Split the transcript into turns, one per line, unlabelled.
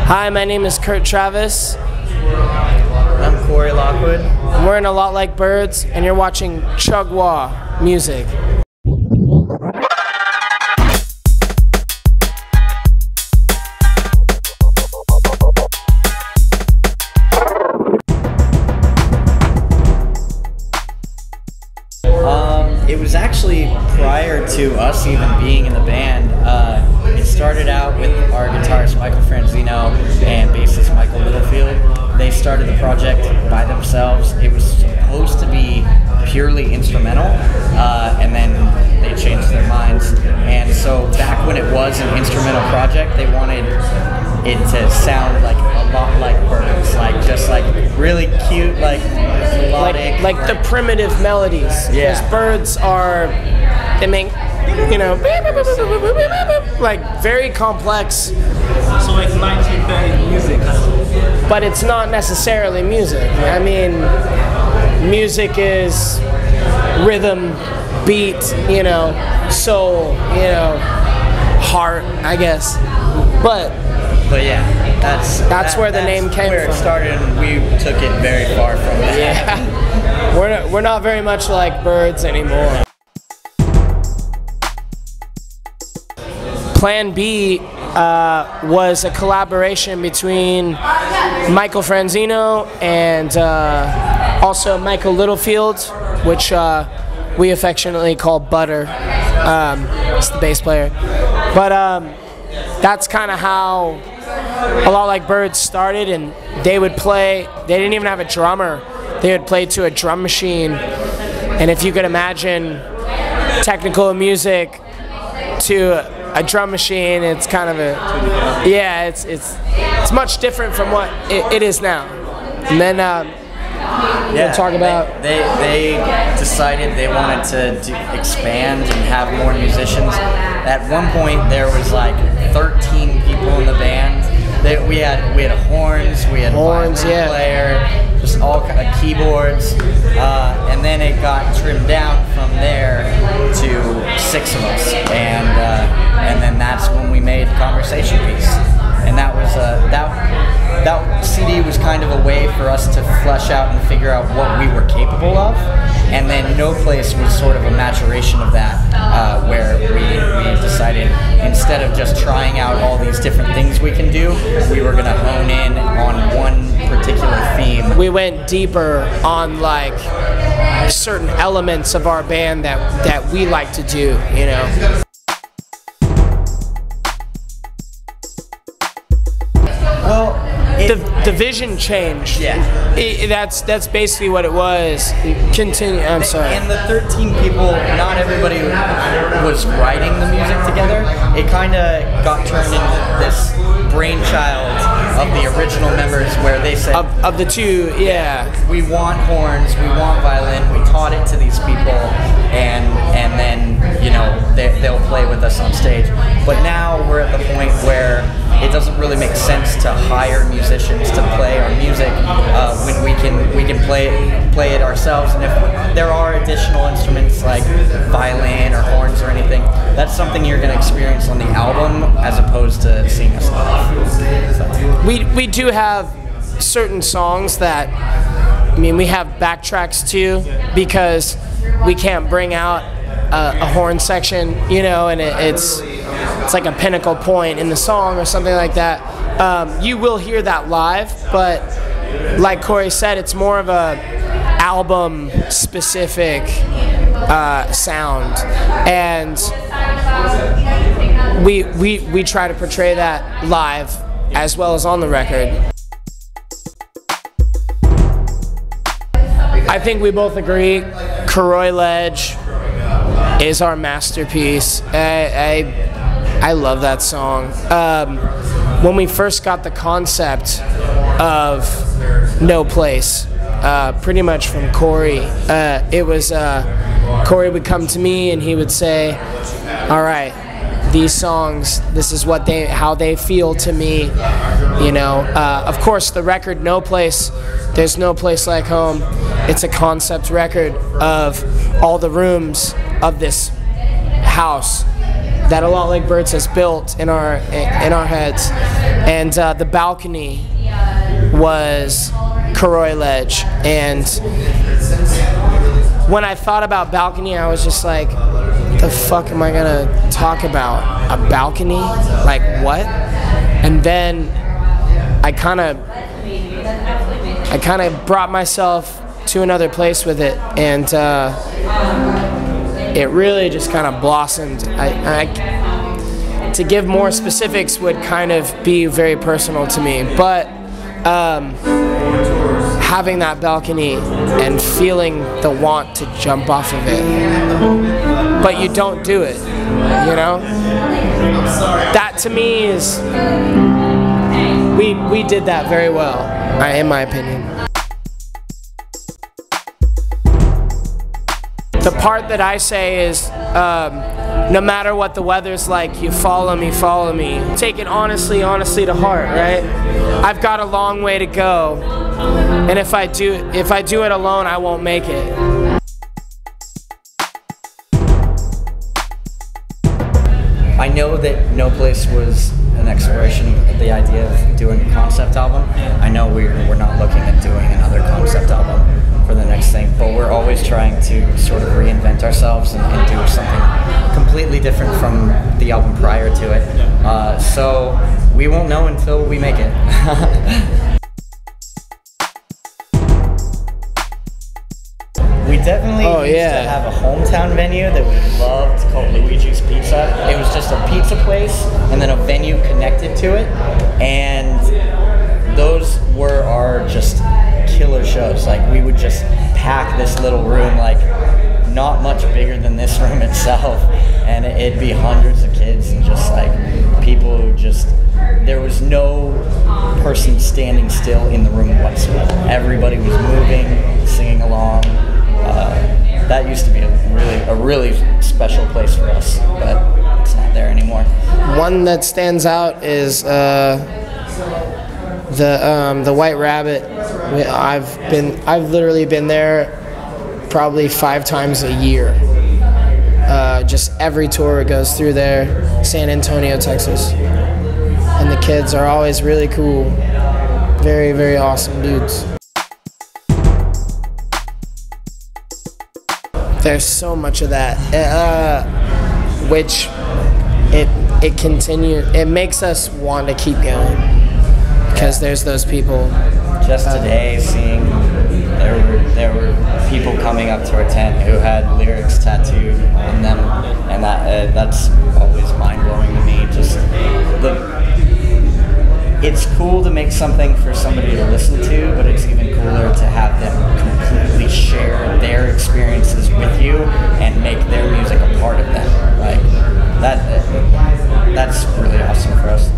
Hi, my name is Kurt Travis.
I'm Corey Lockwood.
And we're in A Lot Like Birds, and you're watching Chagua music.
It was actually prior to us even being in the band. It started out with our guitarist Michael Franzino and bassist Michael Littlefield. They started the project by themselves. It was supposed to be purely instrumental, and then they changed their minds. And so back when it was an instrumental project, they wanted it to sound like a lot like Birds, like just like really cute, like melodic,
like the primitive melodies.
Yeah.
Because birds are, they make, you know, like very complex.
So like 1930s music.
But it's not necessarily music. I mean, music is rhythm, beat, you know, soul, you know, heart, I guess. But
yeah, that's
where the name came
where
from.
It started, and we took it very far from that.
Yeah, we're not very much like Birds anymore. Plan B was a collaboration between Michael Franzino and also Michael Littlefield, which we affectionately call Butter. It's the bass player. But that's kind of how A Lot Like Birds started, and they would play, they didn't even have a drummer. They would play to a drum machine, and if you could imagine technical music to a drum machine, it's kind of a, yeah, it's much different from what it is now. And then we'll talk about,
they decided they wanted to expand and have more musicians. At one point there was like 13 people in the band. We had horns, we had a violin player, just all kind of keyboards, and then it got trimmed down from there to 6 of us, and then that's when we made Conversation Piece, and that was that CD was kind of a way for us to flesh out and figure out what we were capable of, and then No Place was sort of a maturation of that, where we decided instead of just trying out all these different things we can do, we were going to hone in on one particular theme.
We went deeper on like certain elements of our band that we like to do, you know.
Well,
the vision changed.
Yeah.
That's basically what it was. Continue. I'm sorry.
And the 13 people, not everybody was writing the music together. It kind of got turned into this brainchild of the original members, where they said
of the two, yeah.
We want horns, we want violin. We taught it to these people, and then you know they'll play with us on stage. But now we're at the point where it doesn't really make sense to hire musicians to play our music when we can play it ourselves. And if there are additional instruments like violin or horns or anything, that's something you're going to experience on the album as opposed to seeing us live. So.
We do have certain songs that, I mean, we have backtracks too, because we can't bring out a horn section, you know, and it's like a pinnacle point in the song or something like that. You will hear that live, but like Corey said, it's more of a album specific sound, and we try to portray that live as well as on the record. I think we both agree Corroy Ledge is our masterpiece. I love that song. When we first got the concept of No Place, pretty much from Corey, it was Corey would come to me and he would say, all right, these songs, this is what how they feel to me, you know. Of course, the record No Place, There's No Place Like Home, it's a concept record of all the rooms of this house that A Lot Like Birds has built in our heads, and the balcony was Corroy Ledge. And when I thought about balcony, I was just like, what the fuck am I gonna talk about? A balcony? Like what? And then I kind of brought myself to another place with it, and it really just kind of blossomed. To give more specifics would kind of be very personal to me, but having that balcony and feeling the want to jump off of it, but you don't do it, you know? That to me is, we did that very well, in my opinion. The part that I say is, no matter what the weather's like, you follow me, follow me. Take it honestly to heart, right? I've got a long way to go, and if I do it alone, I won't make it.
I know that No Place was an exploration of the idea of doing a concept album. I know we're not looking at doing another concept album for the next thing, but we're always trying to sort of reinvent ourselves and do something completely different from the album prior to it. So we won't know until we make it. We definitely used to have a hometown venue that we loved called Luigi's Pizza. It was just a pizza place and then a venue connected to it, and those were our just killer shows. Like, we would just pack this little room, like not much bigger than this room itself, and it'd be hundreds of kids and just like people who just, there was no person standing still in the room whatsoever. Everybody was moving, singing along. That used to be a really special place for us, but it's not there anymore.
One that stands out is the White Rabbit. I've literally been there probably 5 times a year. Just every tour goes through there. San Antonio, Texas, and the kids are always really cool. Very, very awesome dudes. There's so much of that, which it makes us want to keep going, because there's those people.
Just today, seeing there were people coming up to our tent who had lyrics tattooed on them, and that's always mind blowing to me. Just it's cool to make something for somebody to listen to, but it's even cooler to have them completely share their experiences with you and make their music a part of them. Like that's really awesome for us.